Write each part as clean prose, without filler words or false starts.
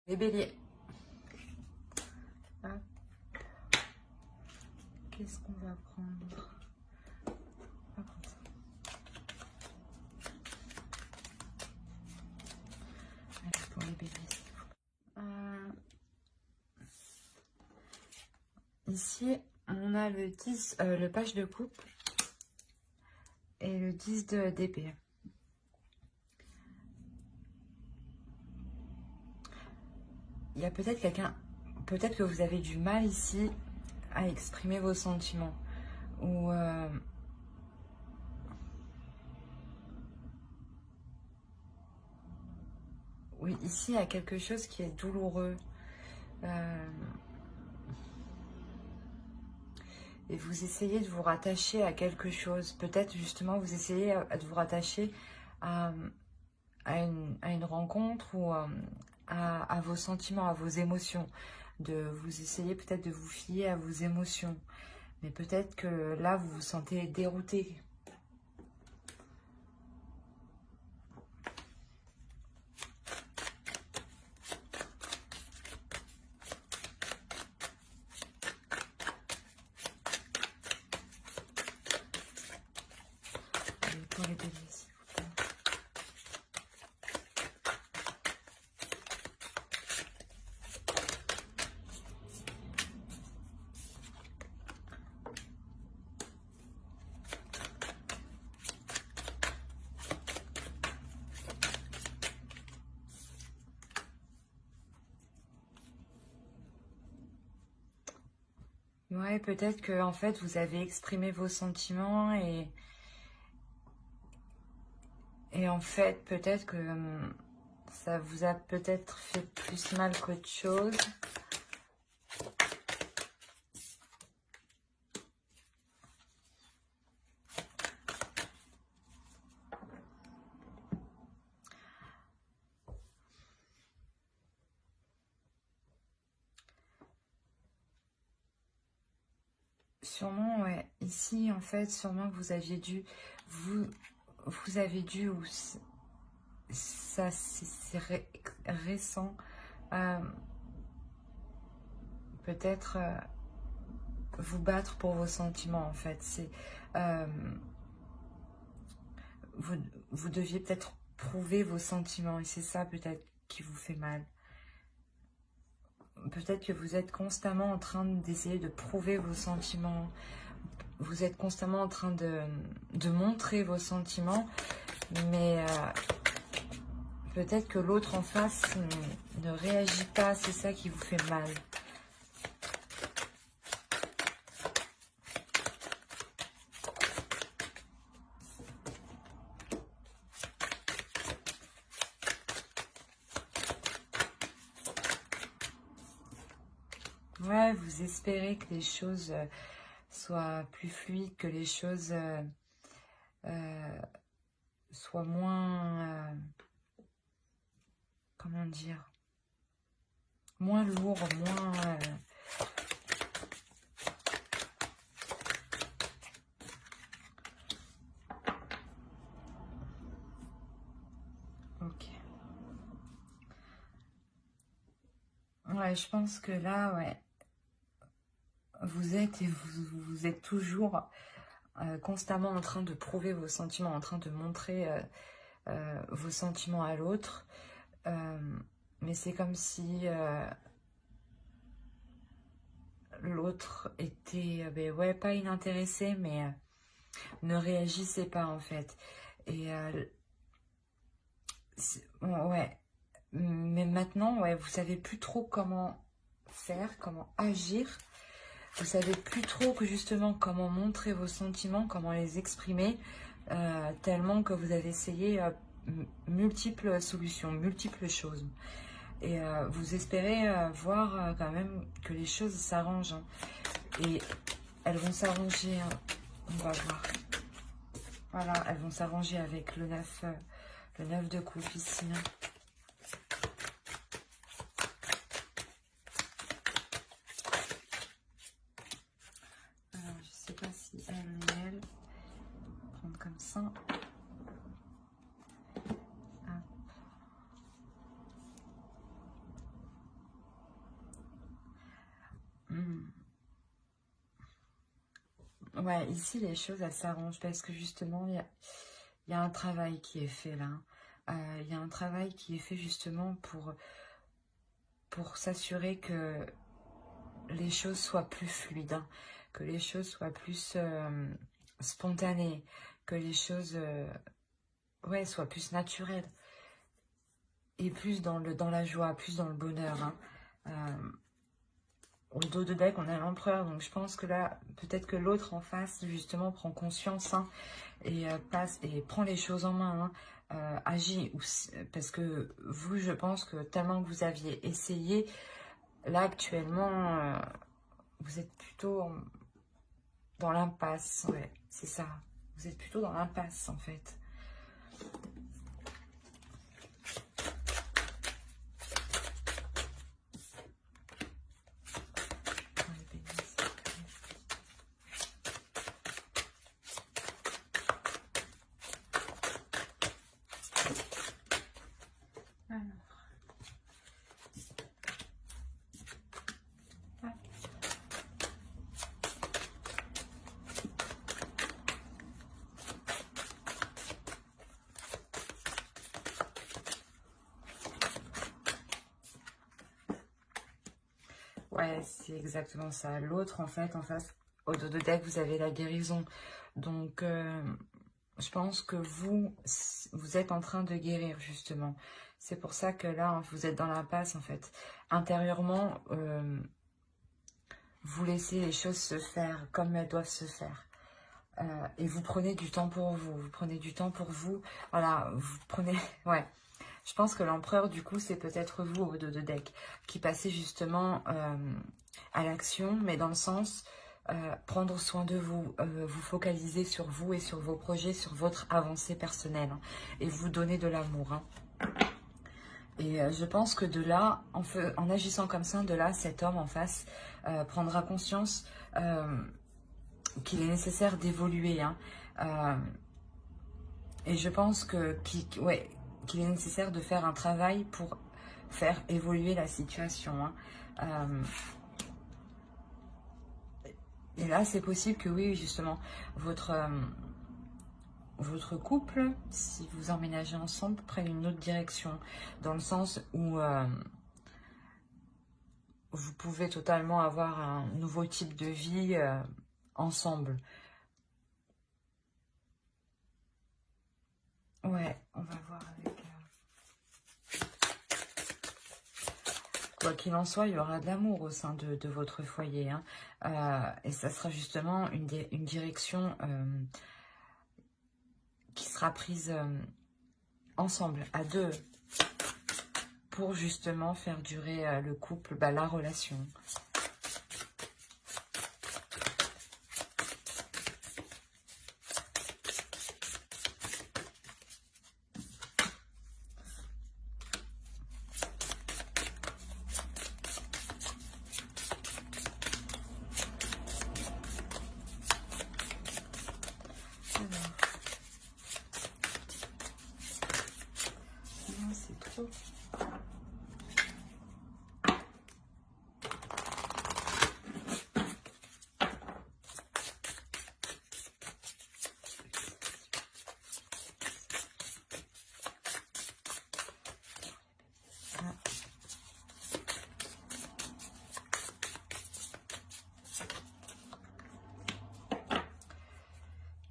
Les béliers. Hop. Qu'est-ce qu'on va prendre? On va prendre ça. Allez, pour les béliers. Ici, on a le 10, le page de coupe et le 10 d'épée. Il y a peut-être quelqu'un, peut-être que vous avez du mal ici à exprimer vos sentiments. Ou oui, ici, il y a quelque chose qui est douloureux. Et vous essayez de vous rattacher à quelque chose. Peut-être justement, vous essayez de vous rattacher à une rencontre ou à vos sentiments, à vos émotions. Vous essayez peut-être de vous fier à vos émotions. Mais peut-être que là, vous vous sentez dérouté. Pour les béliers, s'il vous plaît. Ouais, peut-être que en fait, vous avez exprimé vos sentiments et en fait, peut-être que ça vous a peut-être fait plus mal qu'autre chose. Sûrement, ouais. Ici, en fait, sûrement que vous aviez dû... Vous avez dû... Ou ça, c'est récent. Peut-être vous battre pour vos sentiments, en fait. C'est... vous deviez peut-être prouver vos sentiments. Et c'est ça, peut-être, qui vous fait mal. Peut-être que vous êtes constamment en train d'essayer de prouver vos sentiments. Vous êtes constamment en train de montrer vos sentiments. Mais peut-être que l'autre en face ne réagit pas. C'est ça qui vous fait mal. Ouais, vous espérez que les choses soient plus fluides, que les choses soient moins... comment dire? Moins lourdes, moins... ok. Ouais, je pense que là, ouais, vous êtes et vous êtes toujours constamment en train de prouver vos sentiments, en train de montrer vos sentiments à l'autre. Mais c'est comme si l'autre était, ben ouais, pas inintéressé, mais ne réagissait pas en fait. Et bon, ouais, mais maintenant, ouais, vous savez plus trop comment faire, comment agir. Vous savez plus trop que justement comment montrer vos sentiments, comment les exprimer, tellement que vous avez essayé multiples solutions, multiples choses. Et vous espérez voir quand même que les choses s'arrangent. Hein. Et elles vont s'arranger, hein. On va voir. Voilà, elles vont s'arranger avec le 9 de coupe ici. Hein. Alors, je sais pas si elle, prendre comme ça. Ouais, ici, les choses, elles s'arrangent parce que justement, il y a un travail qui est fait là. Il y a un travail qui est fait justement pour s'assurer que les choses soient plus fluides, hein, que les choses soient plus spontanées, que les choses ouais, soient plus naturelles et plus dans la joie, plus dans le bonheur. Hein. Au dos de deck, on a l'empereur, donc je pense que là, peut-être que l'autre en face, justement, prend conscience hein, et passe et prend les choses en main, hein, agit, parce que vous, je pense que tellement que vous aviez essayé, là, actuellement, vous êtes plutôt dans l'impasse, ouais, c'est ça. Vous êtes plutôt dans l'impasse, en fait. Ouais, c'est exactement ça. L'autre, en fait, en face, au dos de deck, vous avez la guérison. Donc, je pense que vous êtes en train de guérir, justement. C'est pour ça que là, hein, vous êtes dans l'impasse, en fait. Intérieurement, vous laissez les choses se faire comme elles doivent se faire. Et vous prenez du temps pour vous. Vous prenez du temps pour vous. Voilà, vous prenez... Ouais. Je pense que l'empereur, du coup, c'est peut-être vous au dos de deck qui passez justement à l'action, mais dans le sens prendre soin de vous, vous focaliser sur vous et sur vos projets, sur votre avancée personnelle hein, et vous donner de l'amour. Hein. Et je pense que de là, en agissant comme ça, de là, cet homme en face prendra conscience qu'il est nécessaire d'évoluer. Hein. Et je pense ouais, qu'il est nécessaire de faire un travail pour faire évoluer la situation. Hein. Et là, c'est possible que oui, justement, votre couple, si vous emménagez ensemble, prenne une autre direction. Dans le sens où vous pouvez totalement avoir un nouveau type de vie ensemble. Ouais, on va voir avec... Quoi qu'il en soit, il y aura de l'amour au sein de votre foyer. Hein. Et ça sera justement une direction qui sera prise ensemble, à deux, pour justement faire durer le couple, bah, la relation. C'est trop.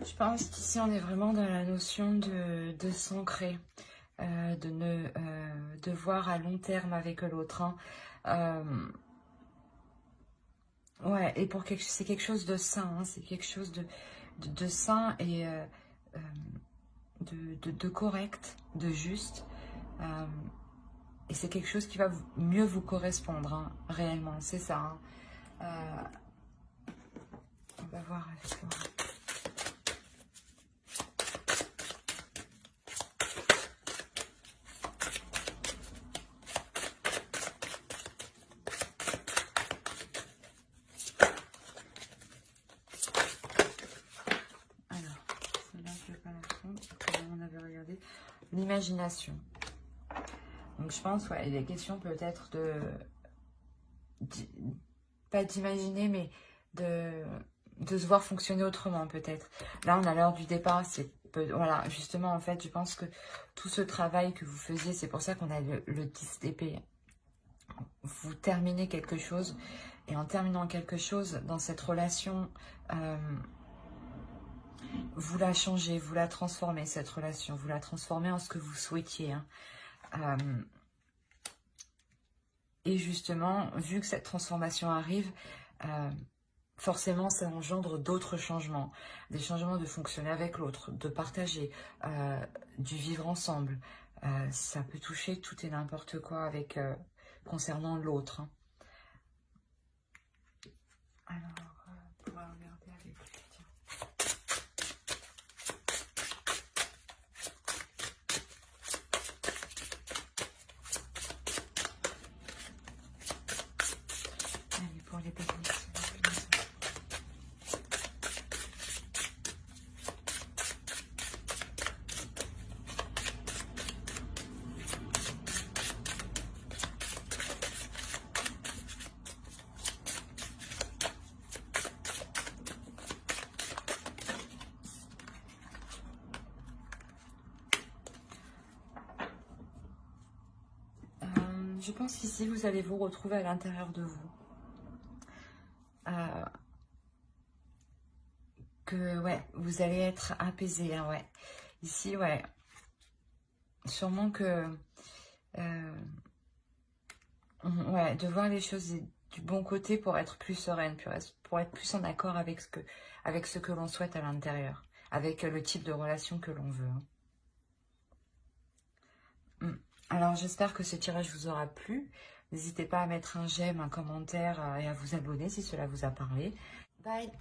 Je pense qu'ici on est vraiment dans la notion de s'ancrer, de voir à long terme avec l'autre. Hein. Ouais, et c'est quelque chose de sain, hein, c'est quelque chose de sain et de correct, de juste. Et c'est quelque chose qui va mieux vous correspondre, hein, réellement, c'est ça. Hein. On va voir avec moi. L'imagination. Donc je pense, ouais, il est question peut-être pas d'imaginer, mais de se voir fonctionner autrement peut-être. Là, on a l'heure du départ. Voilà, justement, en fait, je pense que tout ce travail que vous faisiez, c'est pour ça qu'on a le 10 d'épée. Vous terminez quelque chose. Et en terminant quelque chose dans cette relation, vous la changez, vous la transformez, cette relation. Vous la transformez en ce que vous souhaitiez. Hein. Et justement, vu que cette transformation arrive, forcément, ça engendre d'autres changements. Des changements de fonctionner avec l'autre, de partager, du vivre ensemble. Ça peut toucher tout et n'importe quoi avec, concernant l'autre. Hein. Alors, on va regarder avec lui. Tiens. Allez, pour les techniques. Je pense qu'ici, vous allez vous retrouver à l'intérieur de vous. Que, ouais, vous allez être apaisé, hein, ouais. Ici, ouais. Sûrement que... ouais, de voir les choses du bon côté pour être plus sereine, pour être plus en accord avec ce que l'on souhaite à l'intérieur. Avec le type de relation que l'on veut. Hein. Alors, j'espère que ce tirage vous aura plu. N'hésitez pas à mettre un j'aime, un commentaire et à vous abonner si cela vous a parlé. Bye!